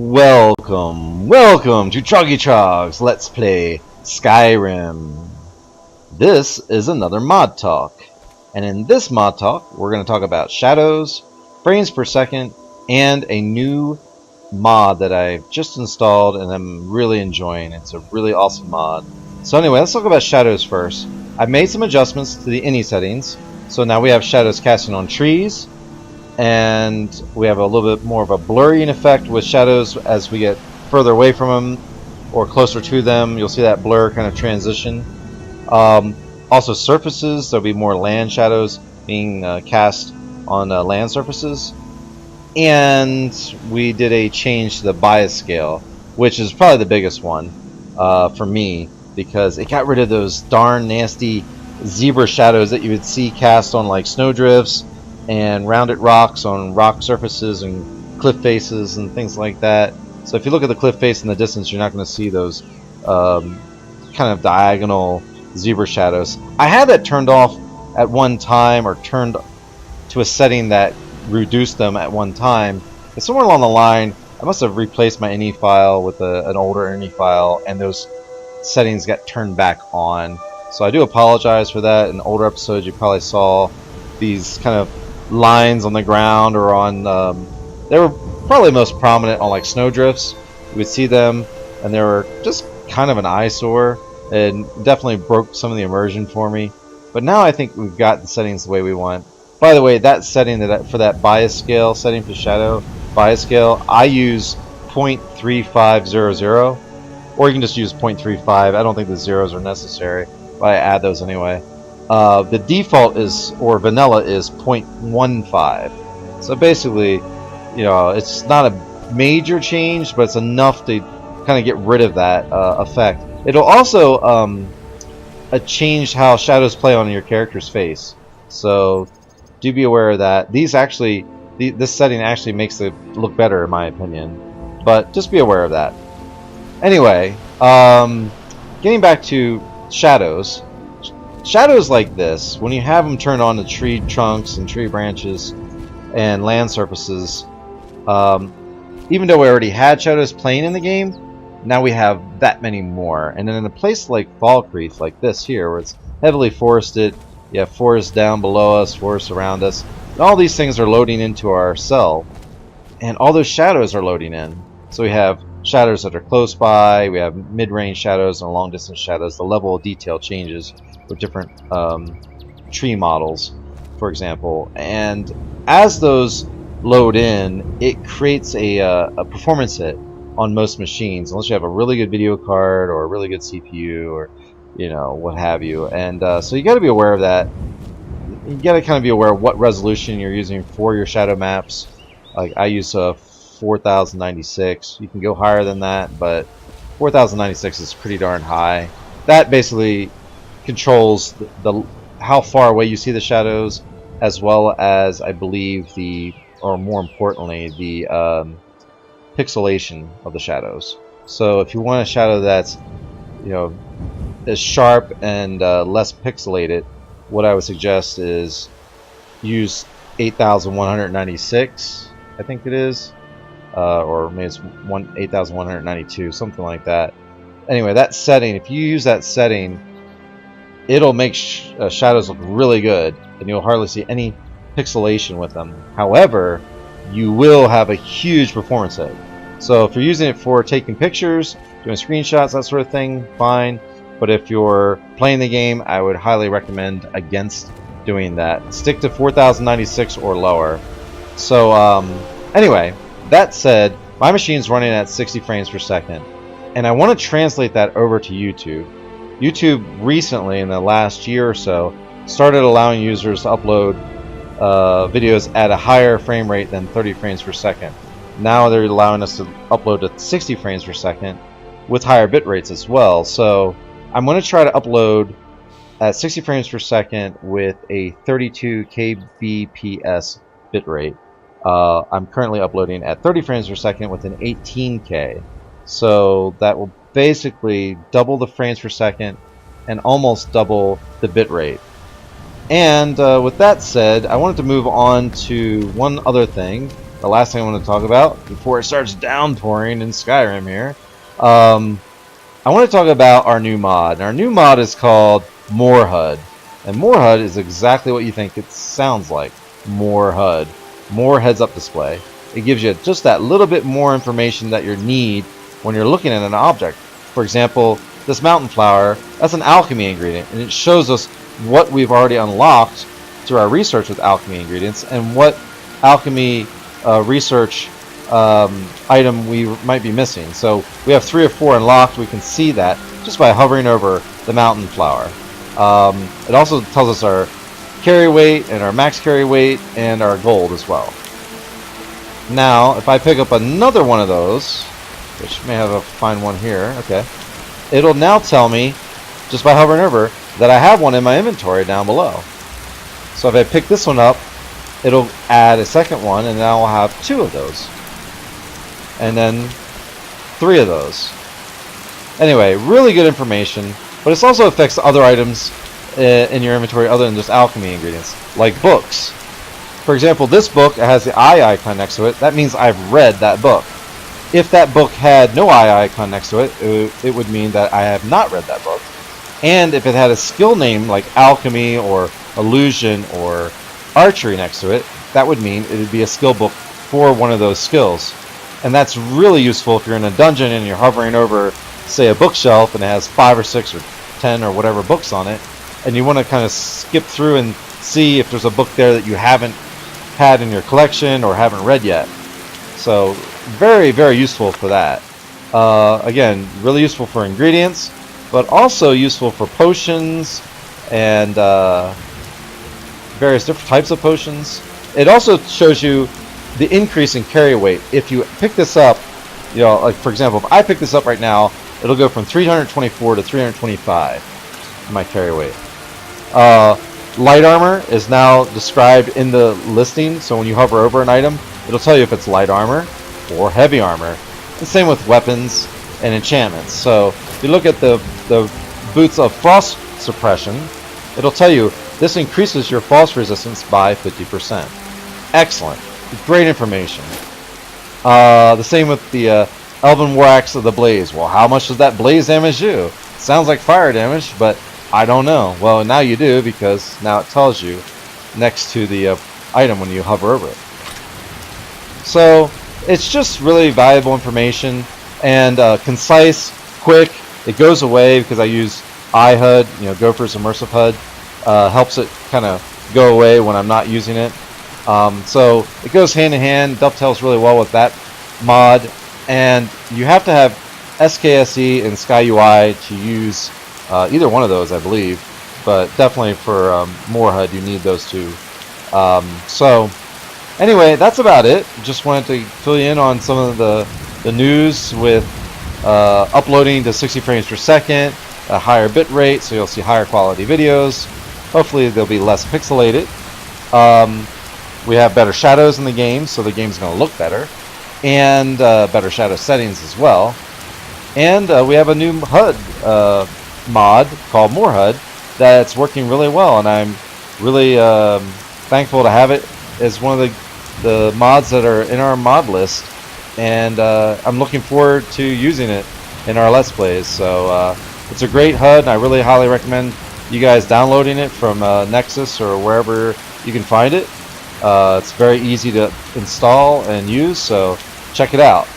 Welcome to Troggy Trog's Let's Play Skyrim. This is another mod talk, and in this mod talk we're going to talk about shadows, frames per second, and a new mod that I've just installed and I'm really enjoying. It's a really awesome mod. So anyway, let's talk about shadows first. I've made some adjustments to the ini settings, so now we have shadows casting on trees, and we have a little bit more of a blurring effect with shadows as we get further away from them or closer to them. You'll see that blur kind of transition. Also surfaces, there'll be more land shadows being cast on land surfaces. And we did a change to the bias scale, which is probably the biggest one for me, because it got rid of those darn nasty zebra shadows that you would see cast on like snowdrifts and rounded rocks on rock surfaces and cliff faces and things like that. So if you look at the cliff face in the distance, you're not going to see those kind of diagonal zebra shadows. I had that turned off at one time, or turned to a setting that reduced them at one time, but somewhere along the line I must have replaced my ini file with an older ini file, and those settings got turned back on. So I do apologize for that. In older episodes you probably saw these kind of lines on the ground, or on they were probably most prominent on like snowdrifts. You would see them and they were just kind of an eyesore and definitely broke some of the immersion for me. But now I think we've got the settings the way we want. By the way, that setting for that bias scale setting for shadow bias scale, I use 0.3500, or you can just use 0.35. I don't think the zeros are necessary, but I add those anyway. The default is, or vanilla is, 0.15. So basically, you know, it's not a major change, but it's enough to kind of get rid of that effect. It'll also change how shadows play on your character's face. So do be aware of that. This setting actually makes it look better in my opinion, but just be aware of that. Anyway, getting back to shadows. Shadows like this, when you have them turned on to tree trunks and tree branches and land surfaces, even though we already had shadows playing in the game, now we have that many more. And then in a place like Falkreath, like this here, where it's heavily forested, you have forests down below us, forests around us, and all these things are loading into our cell, and all those shadows are loading in. So we have shadows that are close by, we have mid-range shadows and long-distance shadows. The level of detail changes with different tree models, for example. And as those load in, it creates a performance hit on most machines, unless you have a really good video card or a really good CPU, or you know, what have you. And so you got to be aware of that. You got to kind of be aware of what resolution you're using for your shadow maps. Like I use 4096. You can go higher than that, but 4096 is pretty darn high. That basically controls how far away you see the shadows, as well as, I believe, or more importantly, the pixelation of the shadows. So if you want a shadow that's, you know, as sharp and less pixelated, what I would suggest is use 8196, I think it is, or maybe it's 8192, something like that. Anyway, that setting, if you use that setting, it'll make shadows look really good, and you'll hardly see any pixelation with them. However, you will have a huge performance hit. So if you're using it for taking pictures, doing screenshots, that sort of thing, fine. But if you're playing the game, I would highly recommend against doing that. Stick to 4096 or lower. So anyway, that said, my machine's running at 60 frames per second, and I want to translate that over to YouTube. YouTube recently, in the last year or so, started allowing users to upload videos at a higher frame rate than 30 frames per second. Now they're allowing us to upload at 60 frames per second with higher bit rates as well. So I'm going to try to upload at 60 frames per second with a 32 kbps bit rate. I'm currently uploading at 30 frames per second with an 18K. So that will basically double the frames per second and almost double the bit rate. And with that said, I wanted to move on to one other thing, the last thing I want to talk about before it starts downpouring in Skyrim here. I want to talk about our new mod. And our new mod is called moreHUD. And moreHUD is exactly what you think it sounds like. moreHUD. More heads-up display. It gives you just that little bit more information that you need when you're looking at an object. For example, this mountain flower, that's an alchemy ingredient, and it shows us what we've already unlocked through our research with alchemy ingredients and what alchemy research item we might be missing. So we have 3 or 4 unlocked. We can see that just by hovering over the mountain flower. It also tells us our carry weight and our max carry weight and our gold as well. Now, if I pick up another one of those, which may have a fine one here, okay, it'll now tell me, just by hovering over, that I have one in my inventory down below. So if I pick this one up, it'll add a second one, and now I'll have 2 of those. And then 3 of those. Anyway, really good information, but it also affects other items in your inventory other than just alchemy ingredients, like books. For example, this book has the eye icon next to it. That means I've read that book. If that book had no eye icon next to it, it would mean that I have not read that book. And if it had a skill name like alchemy or illusion or archery next to it, that would mean it would be a skill book for one of those skills. And that's really useful if you're in a dungeon and you're hovering over, say, a bookshelf and it has 5 or 6 or 10 or whatever books on it, and you want to kind of skip through and see if there's a book there that you haven't had in your collection or haven't read yet. So very, very useful for that. Again, really useful for ingredients, but also useful for potions and various different types of potions. It also shows you the increase in carry weight. If you pick this up, you know, like for example, if I pick this up right now, it'll go from 324 to 325 in my carry weight. Light armor is now described in the listing, so when you hover over an item, it'll tell you if it's light armor or heavy armor. And same with weapons and enchantments. So if you look at the boots of frost suppression, it'll tell you this increases your frost resistance by 50%. Excellent. Great information. The same with the Elven War Axe of the Blaze. Well, how much does that blaze damage do? Sounds like fire damage, but I don't know. Well, now you do, because now it tells you next to the item when you hover over it. So it's just really valuable information and concise, quick. It goes away because I use iHUD, you know, Gopher's Immersive HUD. Helps it kind of go away when I'm not using it. So it goes hand in hand, dovetails really well with that mod, and you have to have SKSE and SkyUI to use either one of those, I believe, but definitely for moreHUD you need those 2. So anyway, that's about it. Just wanted to fill you in on some of the news with uploading to 60 frames per second, a higher bit rate, so you'll see higher quality videos. Hopefully they'll be less pixelated. We have better shadows in the game, so the game's going to look better, and better shadow settings as well. And we have a new HUD mod called moreHUD that's working really well, and I'm really thankful to have it as one of the mods that are in our mod list, and I'm looking forward to using it in our Let's Plays. So it's a great HUD, and I really highly recommend you guys downloading it from Nexus or wherever you can find it. It's very easy to install and use, so check it out.